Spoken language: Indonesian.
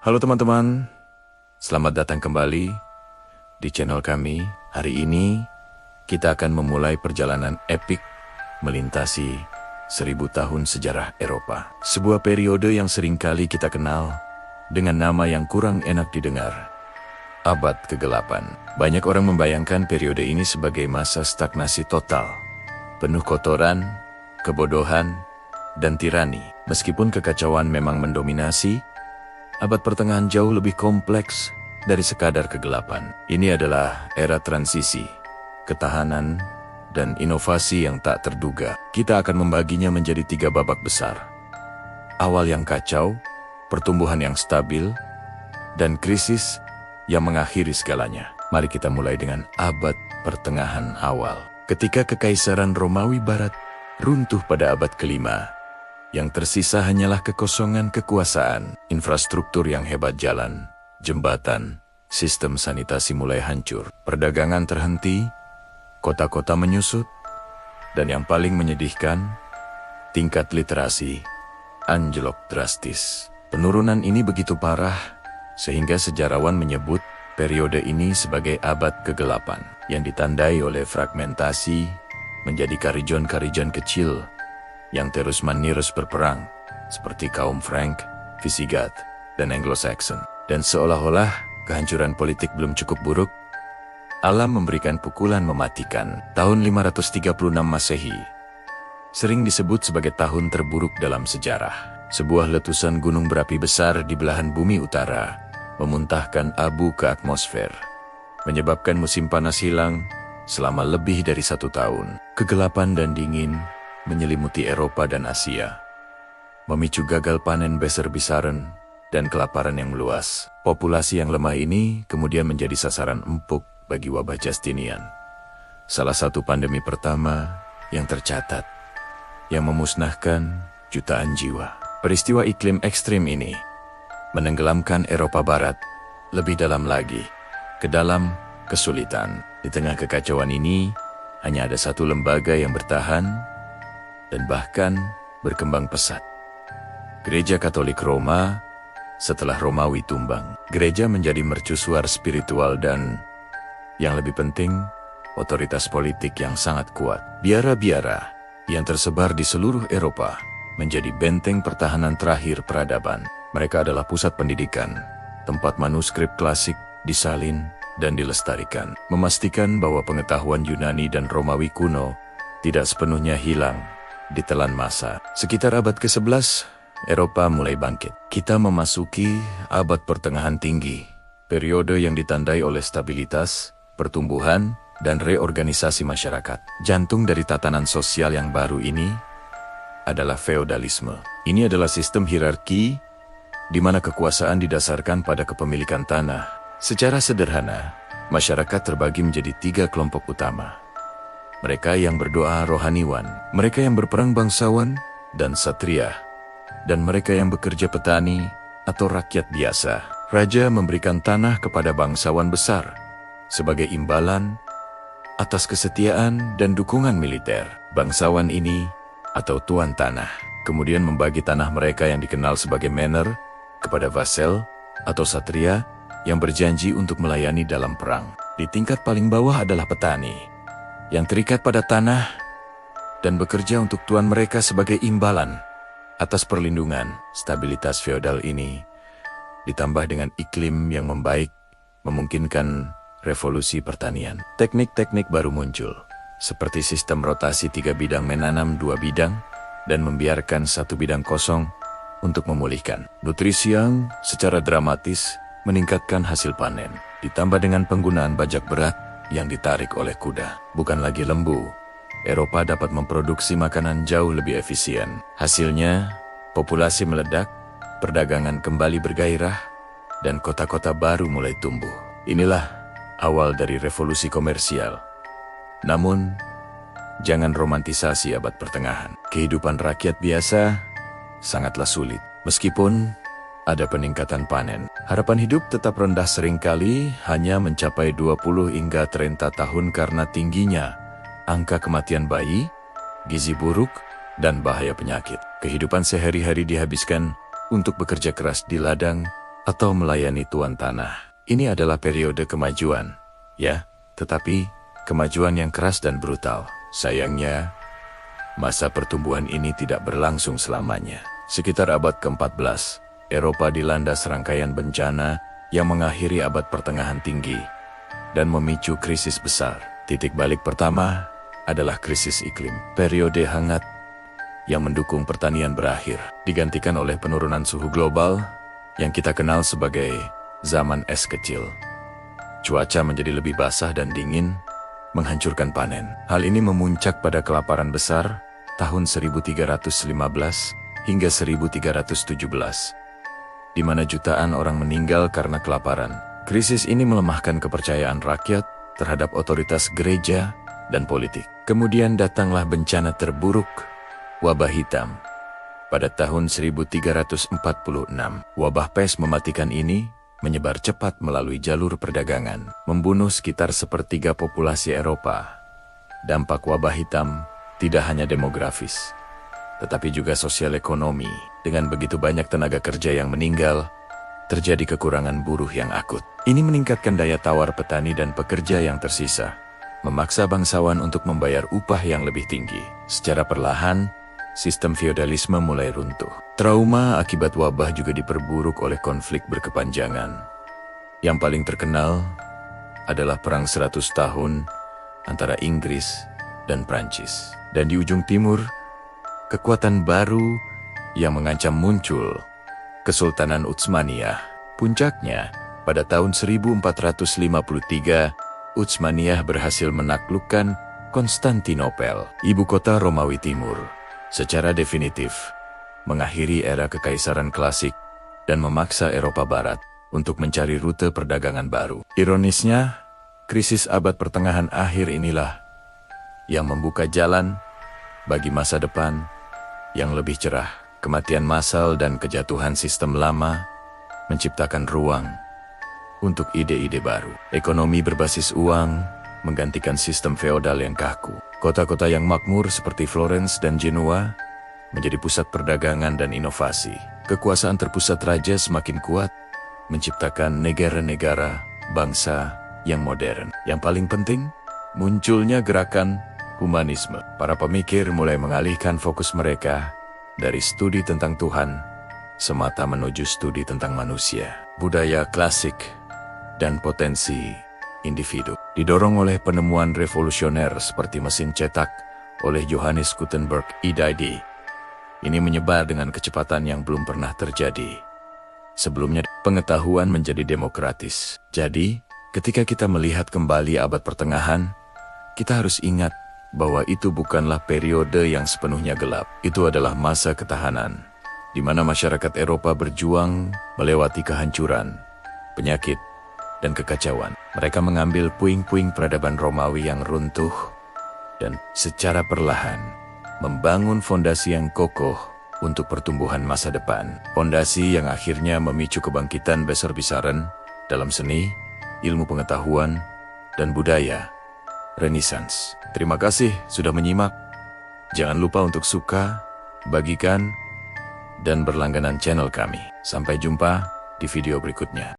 Halo teman-teman, selamat datang kembali di channel kami. Hari ini kita akan memulai perjalanan epik melintasi 1000 tahun sejarah Eropa. Sebuah periode yang seringkali kita kenal dengan nama yang kurang enak didengar, Abad Kegelapan. Banyak orang membayangkan periode ini sebagai masa stagnasi total, penuh kotoran, kebodohan, dan tirani. Meskipun kekacauan memang mendominasi, Abad Pertengahan jauh lebih kompleks dari sekadar kegelapan. Ini adalah era transisi, ketahanan, dan inovasi yang tak terduga. Kita akan membaginya menjadi 3 babak besar. Awal yang kacau, pertumbuhan yang stabil, dan krisis yang mengakhiri segalanya. Mari kita mulai dengan Abad Pertengahan awal. Ketika Kekaisaran Romawi Barat runtuh pada abad kelima, yang tersisa hanyalah kekosongan kekuasaan. Infrastruktur yang hebat, jalan, jembatan, sistem sanitasi mulai hancur. Perdagangan terhenti, kota-kota menyusut, dan yang paling menyedihkan, tingkat literasi anjlok drastis. Penurunan ini begitu parah, sehingga sejarawan menyebut periode ini sebagai abad kegelapan, yang ditandai oleh fragmentasi menjadi karijon-karijon kecil yang terus-menerus berperang, seperti kaum Frank, Visigoth, dan Anglo-Saxon. Dan seolah-olah kehancuran politik belum cukup buruk, alam memberikan pukulan mematikan. Tahun 536 Masehi sering disebut sebagai tahun terburuk dalam sejarah. Sebuah letusan gunung berapi besar di belahan bumi utara memuntahkan abu ke atmosfer, menyebabkan musim panas hilang selama lebih dari 1 tahun. Kegelapan dan dingin menyelimuti Eropa dan Asia, memicu gagal panen besar-besaran dan kelaparan yang meluas. Populasi yang lemah ini kemudian menjadi sasaran empuk bagi wabah Justinian, salah satu pandemi pertama yang tercatat, yang memusnahkan jutaan jiwa. Peristiwa iklim ekstrim ini menenggelamkan Eropa Barat lebih dalam lagi, ke dalam kesulitan. Di tengah kekacauan ini, hanya ada satu lembaga yang bertahan dan bahkan berkembang pesat: Gereja Katolik Roma. Setelah Romawi tumbang, gereja menjadi mercusuar spiritual dan, yang lebih penting, otoritas politik yang sangat kuat. Biara-biara yang tersebar di seluruh Eropa menjadi benteng pertahanan terakhir peradaban. Mereka adalah pusat pendidikan, tempat manuskrip klasik disalin dan dilestarikan, memastikan bahwa pengetahuan Yunani dan Romawi kuno tidak sepenuhnya hilang ditelan masa. Sekitar abad ke-11, Eropa mulai bangkit. Kita memasuki abad pertengahan tinggi, periode yang ditandai oleh stabilitas, pertumbuhan, dan reorganisasi masyarakat. Jantung dari tatanan sosial yang baru ini adalah feodalisme. Ini adalah sistem hierarki di mana kekuasaan didasarkan pada kepemilikan tanah. Secara sederhana, masyarakat terbagi menjadi 3 kelompok utama. Mereka yang berdoa rohaniwan, mereka yang berperang bangsawan dan satria, dan mereka yang bekerja petani atau rakyat biasa. Raja memberikan tanah kepada bangsawan besar sebagai imbalan atas kesetiaan dan dukungan militer. Bangsawan ini atau tuan tanah kemudian membagi tanah mereka yang dikenal sebagai manor kepada vassal atau satria yang berjanji untuk melayani dalam perang. Di tingkat paling bawah adalah petani yang terikat pada tanah dan bekerja untuk tuan mereka sebagai imbalan atas perlindungan. Stabilitas feodal ini ditambah dengan iklim yang membaik memungkinkan revolusi pertanian. Teknik-teknik baru muncul, seperti sistem rotasi 3 bidang menanam 2 bidang dan membiarkan 1 bidang kosong untuk memulihkan. Nutrisi yang secara dramatis meningkatkan hasil panen, ditambah dengan penggunaan bajak berat yang ditarik oleh kuda, bukan lagi lembu. Eropa dapat memproduksi makanan jauh lebih efisien. Hasilnya, populasi meledak, perdagangan kembali bergairah, dan kota-kota baru mulai tumbuh. Inilah awal dari revolusi komersial. Namun, jangan romantisasi abad pertengahan. Kehidupan rakyat biasa sangatlah sulit. Meskipun ada peningkatan panen, harapan hidup tetap rendah, seringkali hanya mencapai 20 hingga 30 tahun karena tingginya angka kematian bayi, gizi buruk, dan bahaya penyakit. Kehidupan sehari-hari dihabiskan untuk bekerja keras di ladang atau melayani tuan tanah. Ini adalah periode kemajuan, ya, tetapi kemajuan yang keras dan brutal. Sayangnya, masa pertumbuhan ini tidak berlangsung selamanya. Sekitar abad ke-14, Eropa dilanda serangkaian bencana yang mengakhiri abad pertengahan tinggi dan memicu krisis besar. Titik balik pertama adalah krisis iklim. Periode hangat yang mendukung pertanian berakhir, digantikan oleh penurunan suhu global yang kita kenal sebagai zaman es kecil. Cuaca menjadi lebih basah dan dingin, menghancurkan panen. Hal ini memuncak pada kelaparan besar tahun 1315 hingga 1317, di mana jutaan orang meninggal karena kelaparan. Krisis ini melemahkan kepercayaan rakyat terhadap otoritas gereja dan politik. Kemudian datanglah bencana terburuk, wabah hitam. Pada tahun 1346, wabah pes mematikan ini menyebar cepat melalui jalur perdagangan, membunuh sekitar sepertiga populasi Eropa. Dampak wabah hitam tidak hanya demografis, tetapi juga sosial ekonomi. Dengan begitu banyak tenaga kerja yang meninggal, terjadi kekurangan buruh yang akut. Ini meningkatkan daya tawar petani dan pekerja yang tersisa, memaksa bangsawan untuk membayar upah yang lebih tinggi. Secara perlahan, sistem feodalisme mulai runtuh. Trauma akibat wabah juga diperburuk oleh konflik berkepanjangan. Yang paling terkenal adalah Perang 100 Tahun antara Inggris dan Prancis. Dan di ujung timur, kekuatan baru yang mengancam muncul, Kesultanan Utsmaniyah. Puncaknya, pada tahun 1453, Utsmaniyah berhasil menaklukkan Konstantinopel, ibu kota Romawi Timur, secara definitif, mengakhiri era kekaisaran klasik dan memaksa Eropa Barat untuk mencari rute perdagangan baru. Ironisnya, krisis abad pertengahan akhir inilah yang membuka jalan bagi masa depan yang lebih cerah. Kematian massal dan kejatuhan sistem lama menciptakan ruang untuk ide-ide baru. Ekonomi berbasis uang menggantikan sistem feodal yang kaku. Kota-kota yang makmur seperti Florence dan Genoa menjadi pusat perdagangan dan inovasi. Kekuasaan terpusat raja semakin kuat, menciptakan negara-negara bangsa yang modern. Yang paling penting, munculnya gerakan humanisme. Para pemikir mulai mengalihkan fokus mereka dari studi tentang Tuhan semata menuju studi tentang manusia, budaya klasik, dan potensi individu. Didorong oleh penemuan revolusioner seperti mesin cetak oleh Johannes Gutenberg (EDD), ini menyebar dengan kecepatan yang belum pernah terjadi. Sebelumnya, pengetahuan menjadi demokratis. Jadi, ketika kita melihat kembali abad pertengahan, kita harus ingat bahwa itu bukanlah periode yang sepenuhnya gelap. Itu adalah masa ketahanan, di mana masyarakat Eropa berjuang melewati kehancuran, penyakit, dan kekacauan. Mereka mengambil puing-puing peradaban Romawi yang runtuh dan secara perlahan membangun fondasi yang kokoh untuk pertumbuhan masa depan. Fondasi yang akhirnya memicu kebangkitan besar-besaran dalam seni, ilmu pengetahuan, dan budaya. Renaissance. Terima kasih sudah menyimak. Jangan lupa untuk suka, bagikan, dan berlangganan channel kami. Sampai jumpa di video berikutnya.